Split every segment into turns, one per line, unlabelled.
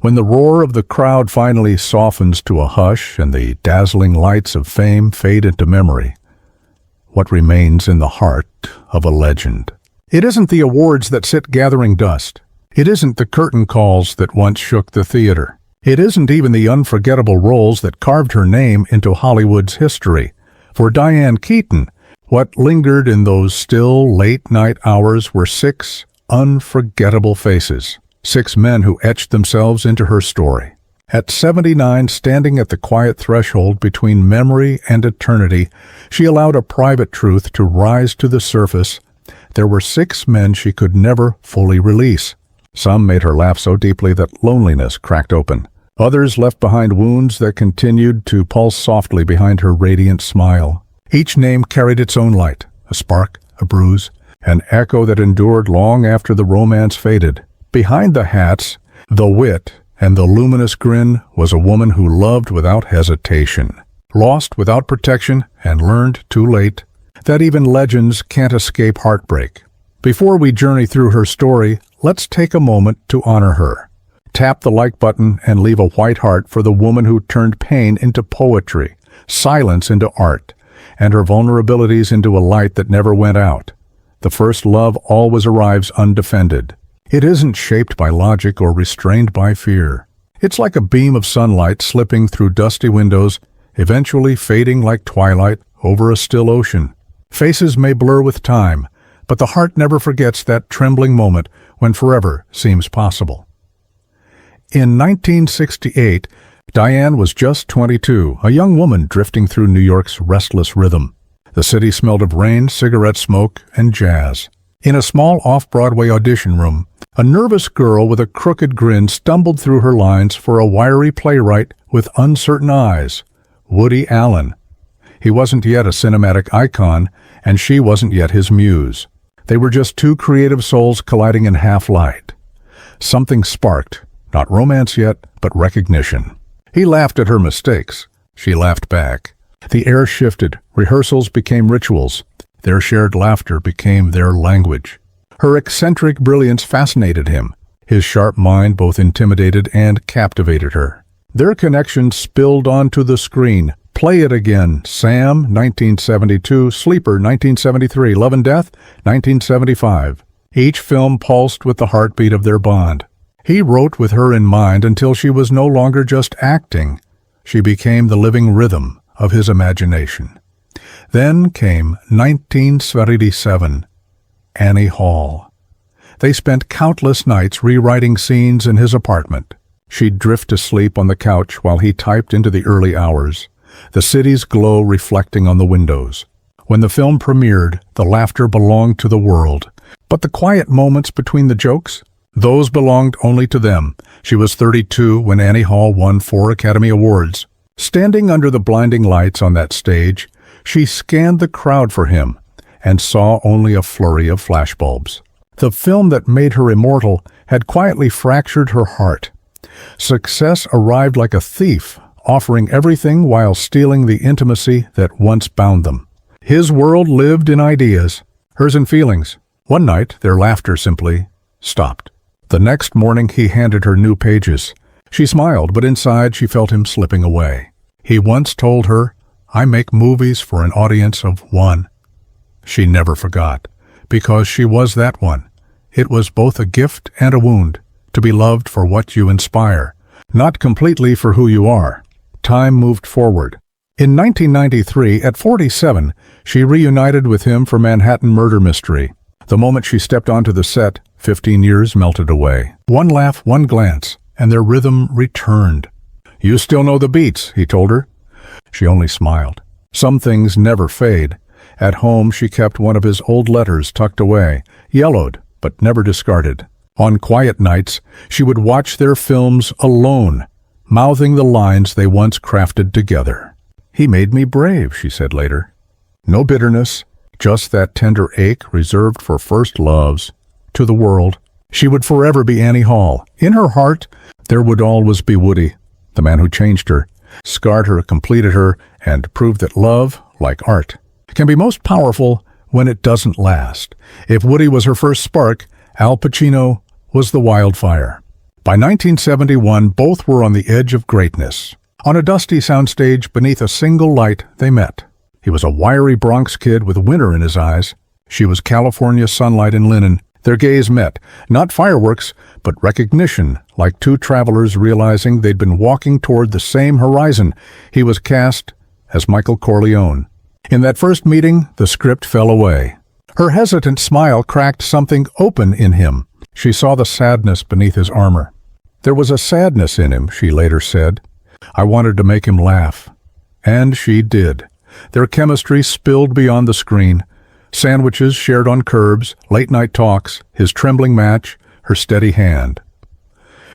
When the roar of the crowd finally softens to a hush and the dazzling lights of fame fade into memory, what remains in the heart of a legend? It isn't the awards that sit gathering dust. It isn't the curtain calls that once shook the theater. It isn't even the unforgettable roles that carved her name into Hollywood's history. For Diane Keaton, what lingered in those still late-night hours were 6 unforgettable faces. 6 men who etched themselves into her story. At 79, standing at the quiet threshold between memory and eternity, she allowed a private truth to rise to the surface. There were 6 men she could never fully release. Some made her laugh so deeply that loneliness cracked open. Others left behind wounds that continued to pulse softly behind her radiant smile. Each name carried its own light, a spark, a bruise, an echo that endured long after the romance faded. Behind the hats, the wit, and the luminous grin was a woman who loved without hesitation, lost without protection, and learned too late that even legends can't escape heartbreak. Before we journey through her story, let's take a moment to honor her. Tap the like button and leave a white heart for the woman who turned pain into poetry, silence into art, and her vulnerabilities into a light that never went out. The first love always arrives undefended. It isn't shaped by logic or restrained by fear. It's like a beam of sunlight slipping through dusty windows, eventually fading like twilight over a still ocean. Faces may blur with time, but the heart never forgets that trembling moment when forever seems possible. In 1968, Diane was just 22, a young woman drifting through New York's restless rhythm. The city smelled of rain, cigarette smoke, and jazz. In a small off-Broadway audition room, a nervous girl with a crooked grin stumbled through her lines for a wiry playwright with uncertain eyes, Woody Allen. He wasn't yet a cinematic icon, and she wasn't yet his muse. They were just 2 creative souls colliding in half-light. Something sparked, not romance yet, but recognition. He laughed at her mistakes. She laughed back. The air shifted. Rehearsals became rituals. Their shared laughter became their language. Her eccentric brilliance fascinated him. His sharp mind both intimidated and captivated her. Their connection spilled onto the screen. Play It Again, Sam, 1972, Sleeper, 1973, Love and Death, 1975. Each film pulsed with the heartbeat of their bond. He wrote with her in mind until she was no longer just acting. She became the living rhythm of his imagination. Then came 1977, Annie Hall. They spent countless nights rewriting scenes in his apartment. She'd drift to sleep on the couch while he typed into the early hours, the city's glow reflecting on the windows. When the film premiered, the laughter belonged to the world. But the quiet moments between the jokes, those belonged only to them. She was 32 when Annie Hall won 4 Academy Awards. Standing under the blinding lights on that stage, she scanned the crowd for him and saw only a flurry of flashbulbs. The film that made her immortal had quietly fractured her heart. Success arrived like a thief, offering everything while stealing the intimacy that once bound them. His world lived in ideas, hers in feelings. One night, their laughter simply stopped. The next morning, he handed her new pages. She smiled, but inside she felt him slipping away. He once told her, "I make movies for an audience of 1." She never forgot, because she was that one. It was both a gift and a wound, to be loved for what you inspire, not completely for who you are. Time moved forward. In 1993, at 47, she reunited with him for Manhattan Murder Mystery. The moment she stepped onto the set, 15 years melted away. One laugh, one glance, and their rhythm returned. "You still know the beats," he told her. She only smiled. Some things never fade. At home, she kept one of his old letters tucked away, yellowed, but never discarded. On quiet nights, she would watch their films alone, mouthing the lines they once crafted together. "He made me brave," she said later. No bitterness, just that tender ache reserved for first loves. To the world, she would forever be Annie Hall. In her heart, there would always be Woody, the man who changed her, scarred her, completed her, and proved that love, like art, can be most powerful when it doesn't last. If Woody was her first spark, Al Pacino was the wildfire. By 1971, both were on the edge of greatness. On a dusty soundstage beneath a single light, they met. He was a wiry Bronx kid with winter in his eyes. She was California sunlight and linen. Their gaze met, not fireworks, but recognition, like two travelers realizing they'd been walking toward the same horizon. He was cast as Michael Corleone. In that first meeting, the script fell away. Her hesitant smile cracked something open in him. She saw the sadness beneath his armor. There was a sadness in him, she later said. I wanted to make him laugh. And she did. Their chemistry spilled beyond the screen. Sandwiches shared on curbs, late-night talks, his trembling match, her steady hand.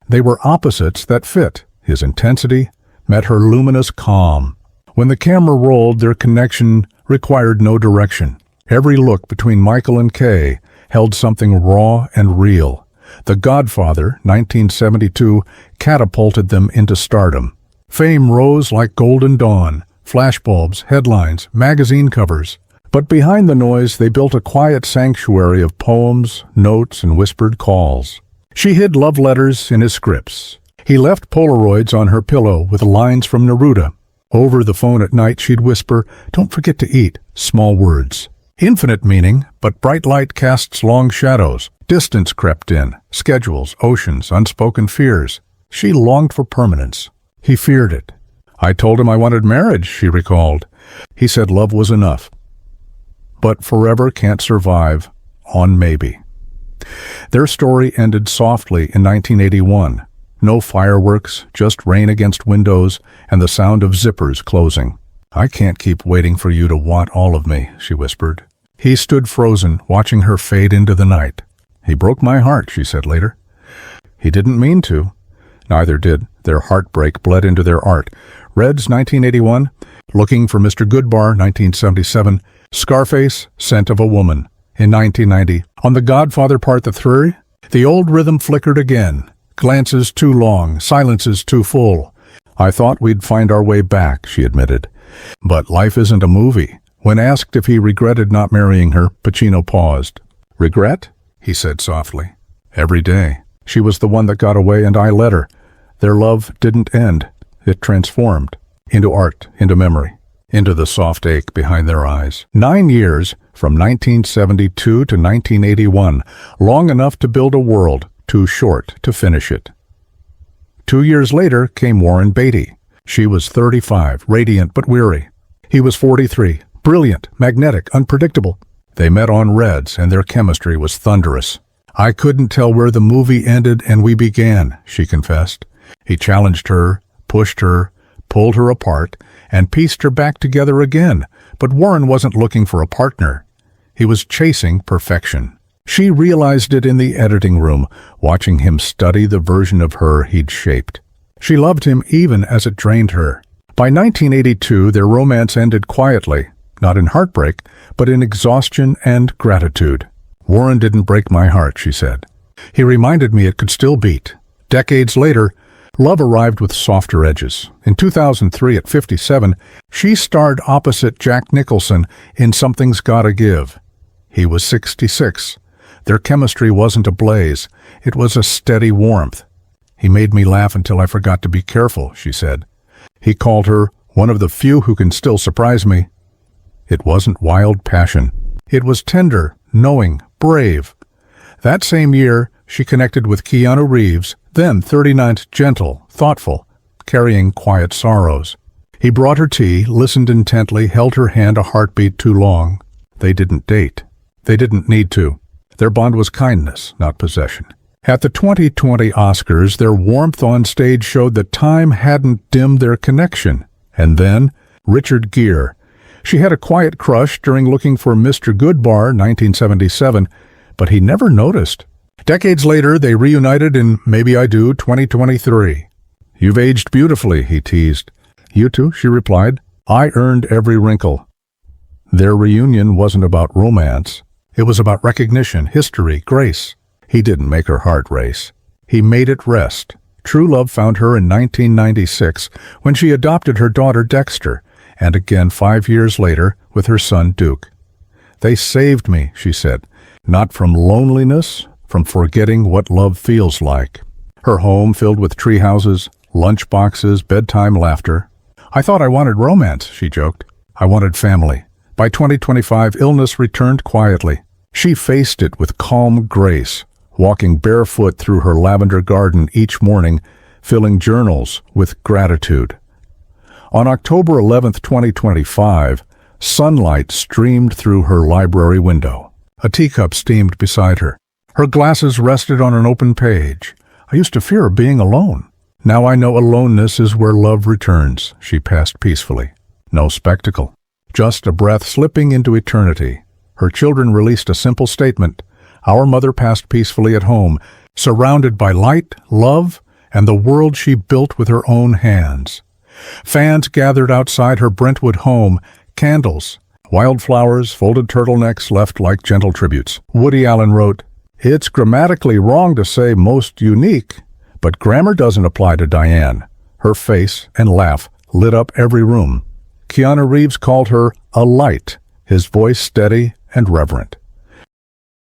They were opposites that fit. His intensity met her luminous calm. When the camera rolled, their connection required no direction. Every look between Michael and Kay held something raw and real. The Godfather, 1972, catapulted them into stardom. Fame rose like golden dawn, flashbulbs, headlines, magazine covers. But behind the noise, they built a quiet sanctuary of poems, notes, and whispered calls. She hid love letters in his scripts. He left Polaroids on her pillow with lines from Neruda. Over the phone at night, she'd whisper, "Don't forget to eat," small words. Infinite meaning, but bright light casts long shadows. Distance crept in, schedules, oceans, unspoken fears. She longed for permanence. He feared it. I told him I wanted marriage, she recalled. He said love was enough. But forever can't survive on maybe. Their story ended softly in 1981. No fireworks, just rain against windows and the sound of zippers closing. I can't keep waiting for you to want all of me, she whispered. He stood frozen, watching her fade into the night. He broke my heart, she said later. He didn't mean to. Neither did. Their heartbreak bled into their art. Reds, 1981. Looking for Mr. Goodbar, 1977. Scarface, Scent of a Woman. In 1990, on The Godfather Part 3, the old rhythm flickered again. Glances too long, silences too full. I thought we'd find our way back, she admitted. But life isn't a movie. When asked if he regretted not marrying her, Pacino paused. Regret? He said softly. Every day. She was the one that got away and I let her. Their love didn't end. It transformed. Into art, into memory, into the soft ache behind their eyes. 9 years, from 1972 to 1981, long enough to build a world, too short to finish it. 2 years later came Warren Beatty. She was 35, radiant but weary. He was 43, brilliant, magnetic, unpredictable. They met on Reds, and their chemistry was thunderous. I couldn't tell where the movie ended and we began, she confessed. He challenged her, pushed her, pulled her apart, and pieced her back together again. But Warren wasn't looking for a partner. He was chasing perfection. She realized it in the editing room, watching him study the version of her he'd shaped. She loved him even as it drained her. By 1982, their romance ended quietly, not in heartbreak, but in exhaustion and gratitude. Warren didn't break my heart, she said. He reminded me it could still beat. Decades later, love arrived with softer edges. In 2003, at 57, she starred opposite Jack Nicholson in Something's Gotta Give. He was 66. Their chemistry wasn't a blaze. It was a steady warmth. He made me laugh until I forgot to be careful, she said. He called her one of the few who can still surprise me. It wasn't wild passion. It was tender, knowing, brave. That same year, she connected with Keanu Reeves, then 39, gentle, thoughtful, carrying quiet sorrows. He brought her tea, listened intently, held her hand a heartbeat too long. They didn't date. They didn't need to. Their bond was kindness, not possession. At the 2020 Oscars, their warmth on stage showed that time hadn't dimmed their connection. And then, Richard Gere. She had a quiet crush during Looking for Mr. Goodbar, 1977, but he never noticed. Decades later, they reunited in Maybe I Do, 2023. You've aged beautifully, he teased. You too, she replied. I earned every wrinkle. Their reunion wasn't about romance. It was about recognition, history, grace. He didn't make her heart race. He made it rest. True love found her in 1996 when she adopted her daughter Dexter, and again 5 years later with her son Duke. They saved me, she said, not from loneliness, from forgetting what love feels like. Her home filled with tree houses, lunch boxes, bedtime laughter. "I thought I wanted romance," she joked. "I wanted family." By 2025, illness returned quietly. She faced it with calm grace, walking barefoot through her lavender garden each morning, filling journals with gratitude. On October 11, 2025, sunlight streamed through her library window. A teacup steamed beside her. Her glasses rested on an open page. "I used to fear being alone. Now I know aloneness is where love returns," she passed peacefully. No spectacle, just a breath slipping into eternity. Her children released a simple statement. Our mother passed peacefully at home, surrounded by light, love, and the world she built with her own hands. Fans gathered outside her Brentwood home, candles, wildflowers, folded turtlenecks left like gentle tributes. Woody Allen wrote, "It's grammatically wrong to say most unique, but grammar doesn't apply to Diane." Her face and laugh lit up every room. Keanu Reeves called her a light, his voice steady and reverent.